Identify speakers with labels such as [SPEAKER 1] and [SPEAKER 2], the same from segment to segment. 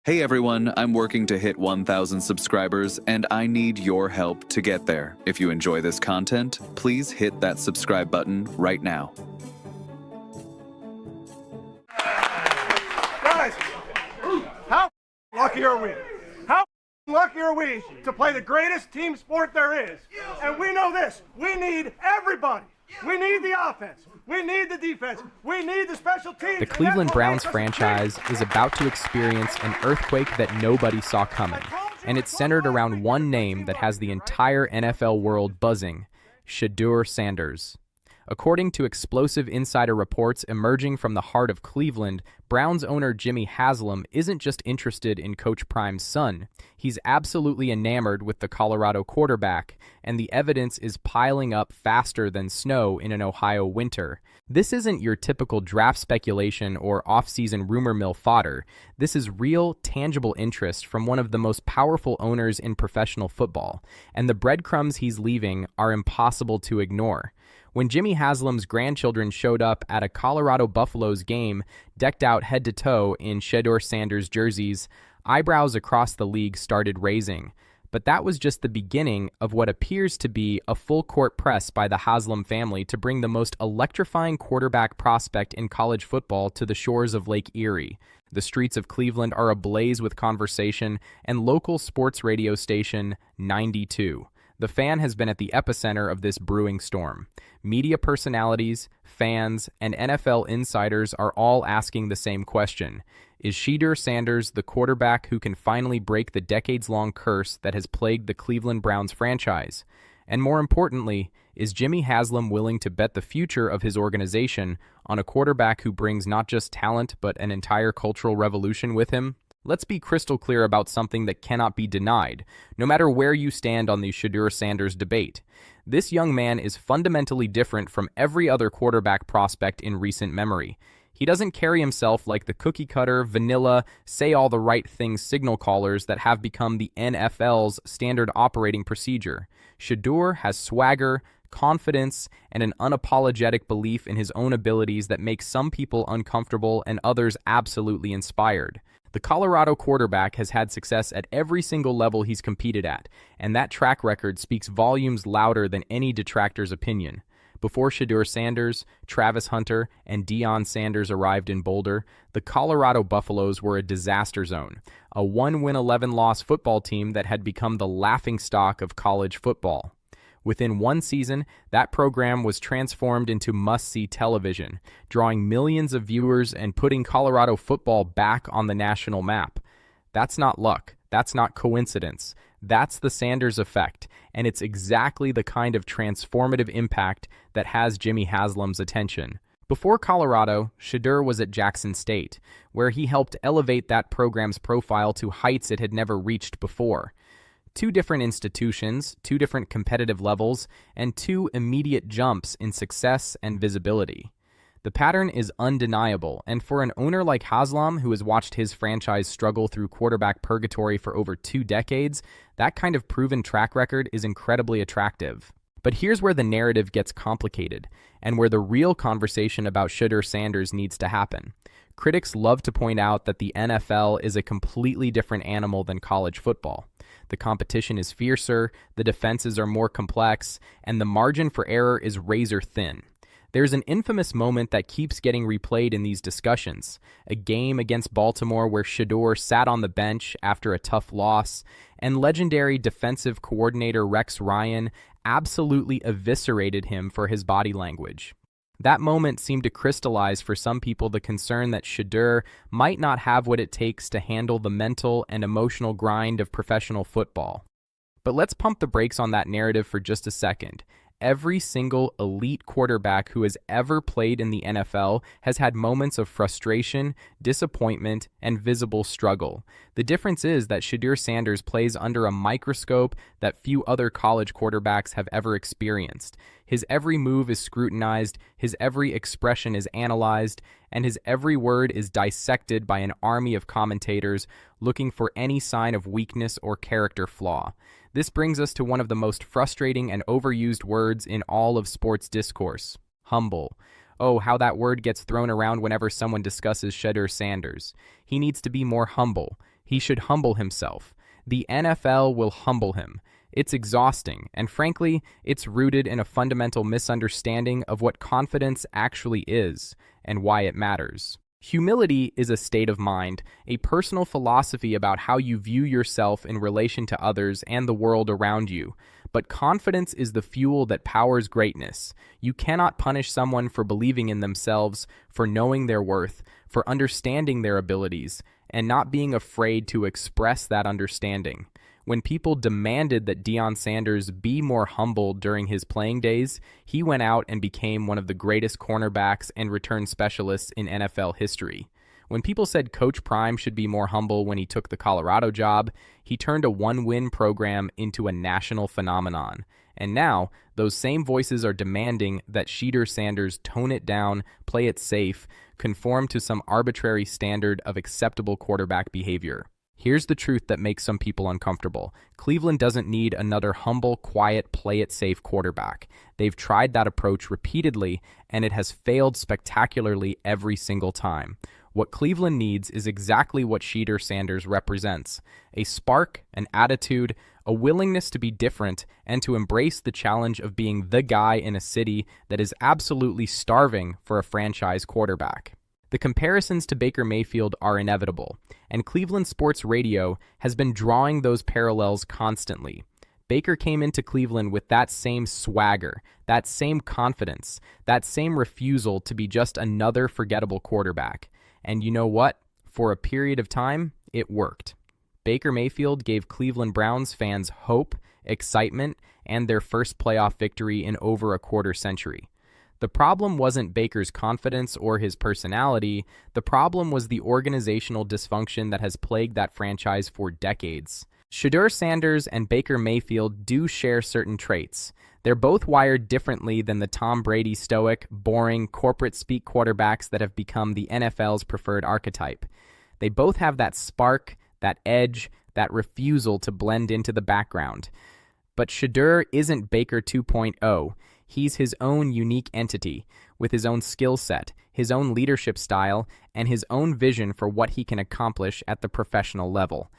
[SPEAKER 1] Hey everyone, I'm working to hit 1,000 subscribers and I need your help to get there. If you enjoy this content, please hit that subscribe button right now.
[SPEAKER 2] Guys, how lucky are we? How lucky are we to play the greatest team sport there is? And we know this, we need everybody. We need the offense. We need the defense. We need the special teams.
[SPEAKER 3] The Cleveland Browns franchise is about to experience an earthquake that nobody saw coming, and it's centered around one name that has the entire NFL world buzzing: Shedeur Sanders. According to explosive insider reports emerging from the heart of Cleveland, Browns owner Jimmy Haslam isn't just interested in Coach Prime's son. He's absolutely enamored with the Colorado quarterback, and the evidence is piling up faster than snow in an Ohio winter. This isn't your typical draft speculation or off-season rumor mill fodder. This is real, tangible interest from one of the most powerful owners in professional football, and the breadcrumbs he's leaving are impossible to ignore. When Jimmy Haslam's grandchildren showed up at a Colorado Buffaloes game decked out head to toe in Shedeur Sanders jerseys, eyebrows across the league started raising. But that was just the beginning of what appears to be a full-court press by the Haslam family to bring the most electrifying quarterback prospect in college football to the shores of Lake Erie. The streets of Cleveland are ablaze with conversation, and local sports radio station 92. The Fan has been at the epicenter of this brewing storm. Media personalities, fans, and NFL insiders are all asking the same question. Is Shedeur Sanders the quarterback who can finally break the decades-long curse that has plagued the Cleveland Browns franchise? And more importantly, is Jimmy Haslam willing to bet the future of his organization on a quarterback who brings not just talent but an entire cultural revolution with him? Let's be crystal clear about something that cannot be denied, no matter where you stand on the Shedeur Sanders debate. This young man is fundamentally different from every other quarterback prospect in recent memory. He doesn't carry himself like the cookie-cutter, vanilla, say-all-the-right-things signal callers that have become the NFL's standard operating procedure. Shedeur has swagger, confidence, and an unapologetic belief in his own abilities that makes some people uncomfortable and others absolutely inspired. The Colorado quarterback has had success at every single level he's competed at, and that track record speaks volumes louder than any detractor's opinion. Before Shedeur Sanders, Travis Hunter, and Deion Sanders arrived in Boulder, the Colorado Buffaloes were a disaster zone, a 1-win 11-loss football team that had become the laughingstock of college football. Within one season, that program was transformed into must-see television, drawing millions of viewers and putting Colorado football back on the national map. That's not luck. That's not coincidence. That's the Sanders effect, and it's exactly the kind of transformative impact that has Jimmy Haslam's attention. Before Colorado, Shedeur was at Jackson State, where he helped elevate that program's profile to heights it had never reached before. Two different institutions, two different competitive levels, and two immediate jumps in success and visibility. The pattern is undeniable, and for an owner like Haslam, who has watched his franchise struggle through quarterback purgatory for over 2 decades, that kind of proven track record is incredibly attractive. But here's where the narrative gets complicated, and where the real conversation about Shedeur Sanders needs to happen. Critics love to point out that the NFL is a completely different animal than college football. The competition is fiercer, the defenses are more complex, and the margin for error is razor thin. There's an infamous moment that keeps getting replayed in these discussions, a game against Baltimore where Shedeur sat on the bench after a tough loss, and legendary defensive coordinator Rex Ryan absolutely eviscerated him for his body language. That moment seemed to crystallize for some people the concern that Shedeur might not have what it takes to handle the mental and emotional grind of professional football. But let's pump the brakes on that narrative for just a second. Every single elite quarterback who has ever played in the NFL has had moments of frustration, disappointment, and visible struggle. The difference is that Shedeur Sanders plays under a microscope that few other college quarterbacks have ever experienced. His every move is scrutinized, his every expression is analyzed, and his every word is dissected by an army of commentators looking for any sign of weakness or character flaw. This brings us to one of the most frustrating and overused words in all of sports discourse: humble. Oh, how that word gets thrown around whenever someone discusses Shedeur Sanders. He needs to be more humble. He should humble himself. The NFL will humble him. It's exhausting, and frankly, it's rooted in a fundamental misunderstanding of what confidence actually is and why it matters. Humility is a state of mind, a personal philosophy about how you view yourself in relation to others and the world around you. But confidence is the fuel that powers greatness. You cannot punish someone for believing in themselves, for knowing their worth, for understanding their abilities, and not being afraid to express that understanding. When people demanded that Deion Sanders be more humble during his playing days, he went out and became one of the greatest cornerbacks and return specialists in NFL history. When people said Coach Prime should be more humble when he took the Colorado job, he turned a one-win program into a national phenomenon. And now, those same voices are demanding that Shedeur Sanders tone it down, play it safe, conform to some arbitrary standard of acceptable quarterback behavior. Here's the truth that makes some people uncomfortable. Cleveland doesn't need another humble, quiet, play-it-safe quarterback. They've tried that approach repeatedly, and it has failed spectacularly every single time. What Cleveland needs is exactly what Shedeur Sanders represents: a spark, an attitude, a willingness to be different, and to embrace the challenge of being the guy in a city that is absolutely starving for a franchise quarterback. The comparisons to Baker Mayfield are inevitable, and Cleveland sports radio has been drawing those parallels constantly. Baker came into Cleveland with that same swagger, that same confidence, that same refusal to be just another forgettable quarterback. And you know what? For a period of time, it worked. Baker Mayfield gave Cleveland Browns fans hope, excitement, and their first playoff victory in over a quarter century. The problem wasn't Baker's confidence or his personality. The problem was the organizational dysfunction that has plagued that franchise for decades. Shedeur Sanders and Baker Mayfield do share certain traits. They're both wired differently than the Tom Brady stoic, boring, corporate-speak quarterbacks that have become the NFL's preferred archetype. They both have that spark, that edge, that refusal to blend into the background. But Shedeur isn't Baker 2.0. He's his own unique entity, with his own skill set, his own leadership style, and his own vision for what he can accomplish at the professional level.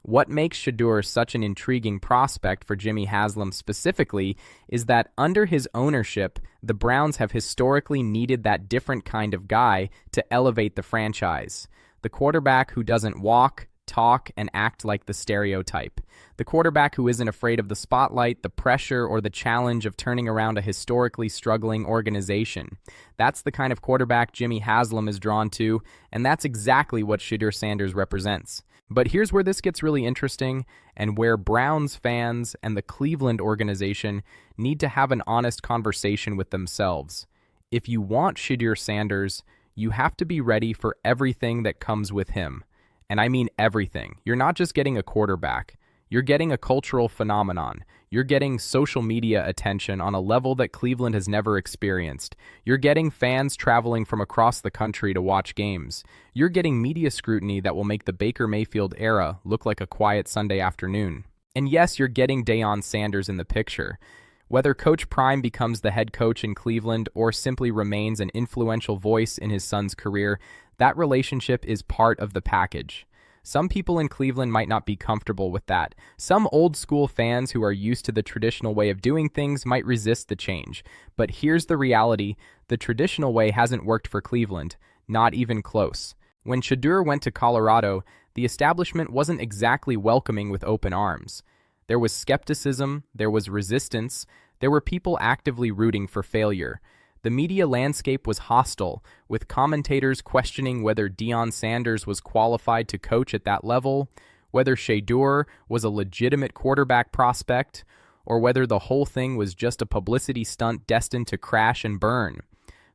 [SPEAKER 3] What makes Shedeur such an intriguing prospect for Jimmy Haslam specifically is that under his ownership, the Browns have historically needed that different kind of guy to elevate the franchise. The quarterback who doesn't walk, talk, and act like the stereotype. The quarterback who isn't afraid of the spotlight, the pressure, or the challenge of turning around a historically struggling organization. That's the kind of quarterback Jimmy Haslam is drawn to, and that's exactly what Shedeur Sanders represents. But here's where this gets really interesting, and where Browns fans and the Cleveland organization need to have an honest conversation with themselves. If you want Shedeur Sanders, you have to be ready for everything that comes with him. And I mean everything. You're not just getting a quarterback. You're getting a cultural phenomenon. You're getting social media attention on a level that Cleveland has never experienced. You're getting fans traveling from across the country to watch games. You're getting media scrutiny that will make the Baker Mayfield era look like a quiet Sunday afternoon. And yes, you're getting Deion Sanders in the picture. Whether Coach Prime becomes the head coach in Cleveland or simply remains an influential voice in his son's career, that relationship is part of the package. Some people in Cleveland might not be comfortable with that. Some old-school fans who are used to the traditional way of doing things might resist the change. But here's the reality: the traditional way hasn't worked for Cleveland, not even close. When Shedeur went to Colorado, the establishment wasn't exactly welcoming with open arms. There was skepticism, there was resistance, there were people actively rooting for failure. The media landscape was hostile, with commentators questioning whether Deion Sanders was qualified to coach at that level, whether Shedeur was a legitimate quarterback prospect, or whether the whole thing was just a publicity stunt destined to crash and burn.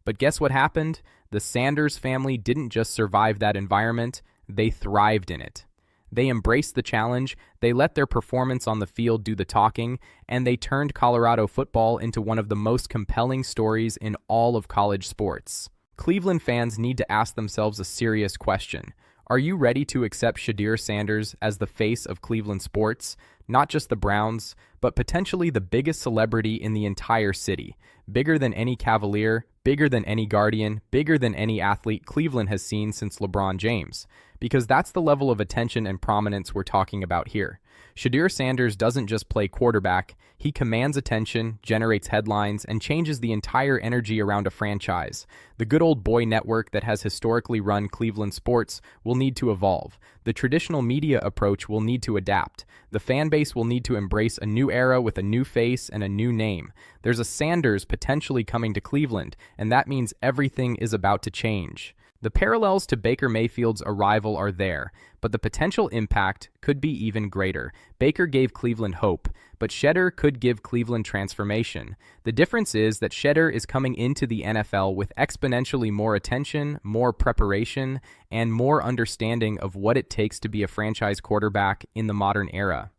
[SPEAKER 3] But guess what happened? The Sanders family didn't just survive that environment, they thrived in it. They embraced the challenge, they let their performance on the field do the talking, and they turned Colorado football into one of the most compelling stories in all of college sports. Cleveland fans need to ask themselves a serious question. Are you ready to accept Shedeur Sanders as the face of Cleveland sports? Not just the Browns, but potentially the biggest celebrity in the entire city. Bigger than any Cavalier, bigger than any Guardian, bigger than any athlete Cleveland has seen since LeBron James. because that's the level of attention and prominence we're talking about here. Shedeur Sanders doesn't just play quarterback, he commands attention, generates headlines, and changes the entire energy around a franchise. The good old boy network that has historically run Cleveland sports will need to evolve. The traditional media approach will need to adapt. The fan base will need to embrace a new era with a new face and a new name. There's a Sanders potentially coming to Cleveland, and that means everything is about to change. The parallels to Baker Mayfield's arrival are there, but the potential impact could be even greater. Baker gave Cleveland hope, but Shedeur could give Cleveland transformation. The difference is that Shedeur is coming into the NFL with exponentially more attention, more preparation, and more understanding of what it takes to be a franchise quarterback in the modern era.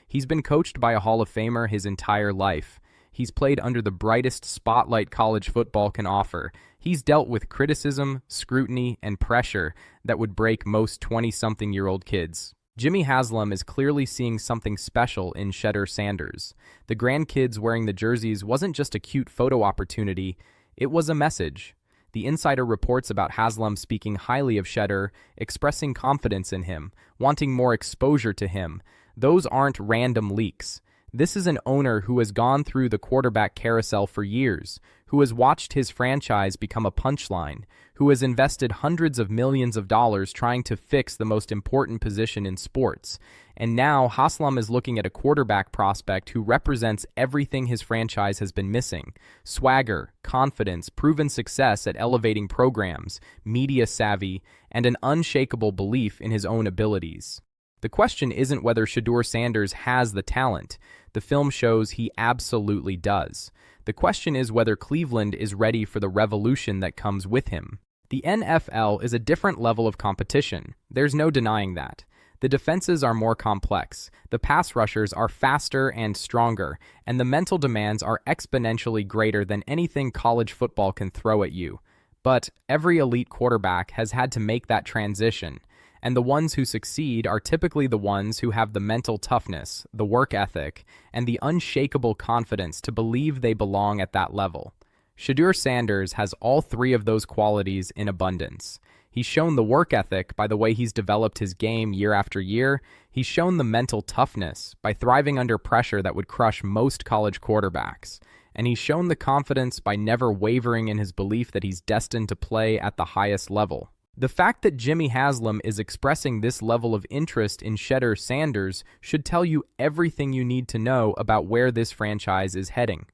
[SPEAKER 3] He's been coached by a Hall of Famer his entire life. He's played under the brightest spotlight college football can offer. He's dealt with criticism, scrutiny, and pressure that would break most 20-something-year-old kids. Jimmy Haslam is clearly seeing something special in Shedeur Sanders. The grandkids wearing the jerseys wasn't just a cute photo opportunity, it was a message. The insider reports about Haslam speaking highly of Shedeur, expressing confidence in him, wanting more exposure to him. Those aren't random leaks. This is an owner who has gone through the quarterback carousel for years, who has watched his franchise become a punchline, who has invested hundreds of millions of dollars trying to fix the most important position in sports. And now Haslam is looking at a quarterback prospect who represents everything his franchise has been missing: swagger, confidence, proven success at elevating programs, media savvy, and an unshakable belief in his own abilities. The question isn't whether Shedeur Sanders has the talent. The film shows he absolutely does. The question is whether Cleveland is ready for the revolution that comes with him. The NFL is a different level of competition. There's no denying that. The defenses are more complex, the pass rushers are faster and stronger, and the mental demands are exponentially greater than anything college football can throw at you. But every elite quarterback has had to make that transition. And the ones who succeed are typically the ones who have the mental toughness, the work ethic, and the unshakable confidence to believe they belong at that level. Shedeur Sanders has all three of those qualities in abundance. He's shown the work ethic by the way he's developed his game year after year. He's shown the mental toughness by thriving under pressure that would crush most college quarterbacks. And he's shown the confidence by never wavering in his belief that he's destined to play at the highest level. The fact that Jimmy Haslam is expressing this level of interest in Shedeur Sanders should tell you everything you need to know about where this franchise is heading.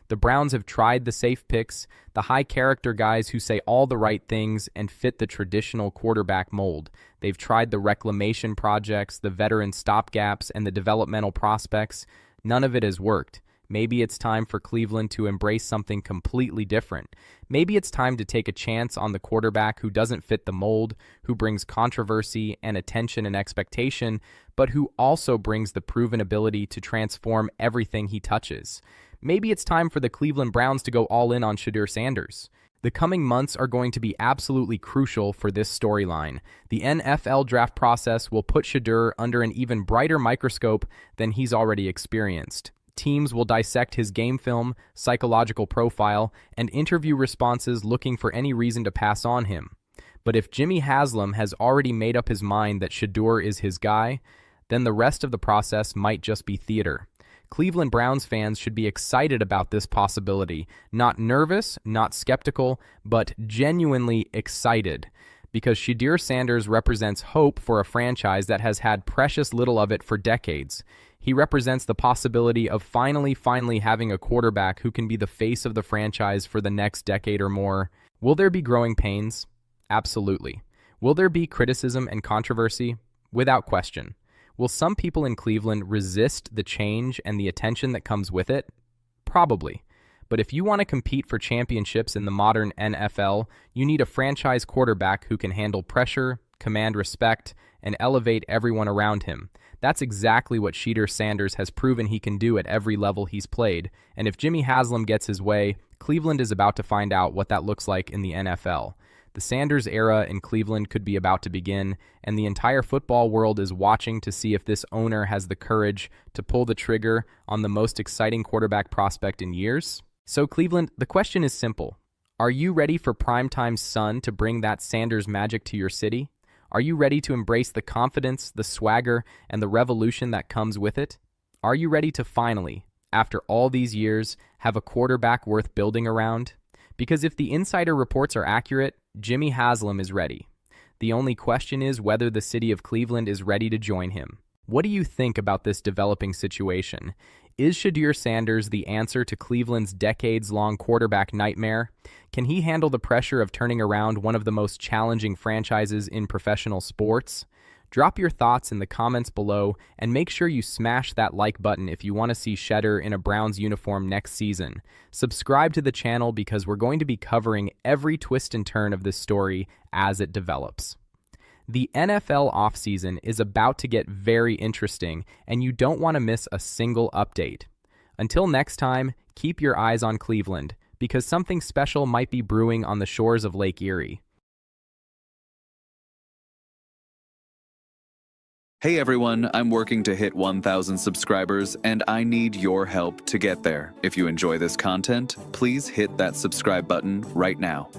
[SPEAKER 3] The Browns have tried the safe picks, the high-character guys who say all the right things and fit the traditional quarterback mold. They've tried the reclamation projects, the veteran stopgaps, and the developmental prospects. None of it has worked. Maybe it's time for Cleveland to embrace something completely different. Maybe it's time to take a chance on the quarterback who doesn't fit the mold, who brings controversy and attention and expectation, but who also brings the proven ability to transform everything he touches. Maybe it's time for the Cleveland Browns to go all in on Shedeur Sanders. The coming months are going to be absolutely crucial for this storyline. The NFL draft process will put Shedeur under an even brighter microscope than he's already experienced. Teams will dissect his game film, psychological profile, and interview responses looking for any reason to pass on him. But if Jimmy Haslam has already made up his mind that Shedeur is his guy, then the rest of the process might just be theater. Cleveland Browns fans should be excited about this possibility, not nervous, not skeptical, but genuinely excited, because Shedeur Sanders represents hope for a franchise that has had precious little of it for decades. He represents the possibility of finally having a quarterback who can be the face of the franchise for the next decade or more. Will there be growing pains? Absolutely. Will there be criticism and controversy? Without question. Will some people in Cleveland resist the change and the attention that comes with it? Probably. But if you want to compete for championships in the modern NFL, you need a franchise quarterback who can handle pressure, command respect, and elevate everyone around him. That's exactly what Shedeur Sanders has proven he can do at every level he's played, and if Jimmy Haslam gets his way, Cleveland is about to find out what that looks like in the NFL. The Sanders era in Cleveland could be about to begin, and the entire football world is watching to see if this owner has the courage to pull the trigger on the most exciting quarterback prospect in years. So Cleveland, the question is simple. Are you ready for primetime's sun to bring that Sanders magic to your city? Are you ready to embrace the confidence, the swagger, and the revolution that comes with it? Are you ready to finally, after all these years, have a quarterback worth building around? Because if the insider reports are accurate, Jimmy Haslam is ready. The only question is whether the city of Cleveland is ready to join him. What do you think about this developing situation? Is Shedeur Sanders the answer to Cleveland's decades-long quarterback nightmare? Can he handle the pressure of turning around one of the most challenging franchises in professional sports? Drop your thoughts in the comments below, and make sure you smash that like button if you want to see Shedeur in a Browns uniform next season. Subscribe to the channel because we're going to be covering every twist and turn of this story as it develops. The NFL offseason is about to get very interesting, and you don't want to miss a single update. Until next time, keep your eyes on Cleveland, because something special might be brewing on the shores of Lake Erie.
[SPEAKER 1] Hey everyone, I'm working to hit 1,000 subscribers, and I need your help to get there. If you enjoy this content, please hit that subscribe button right now.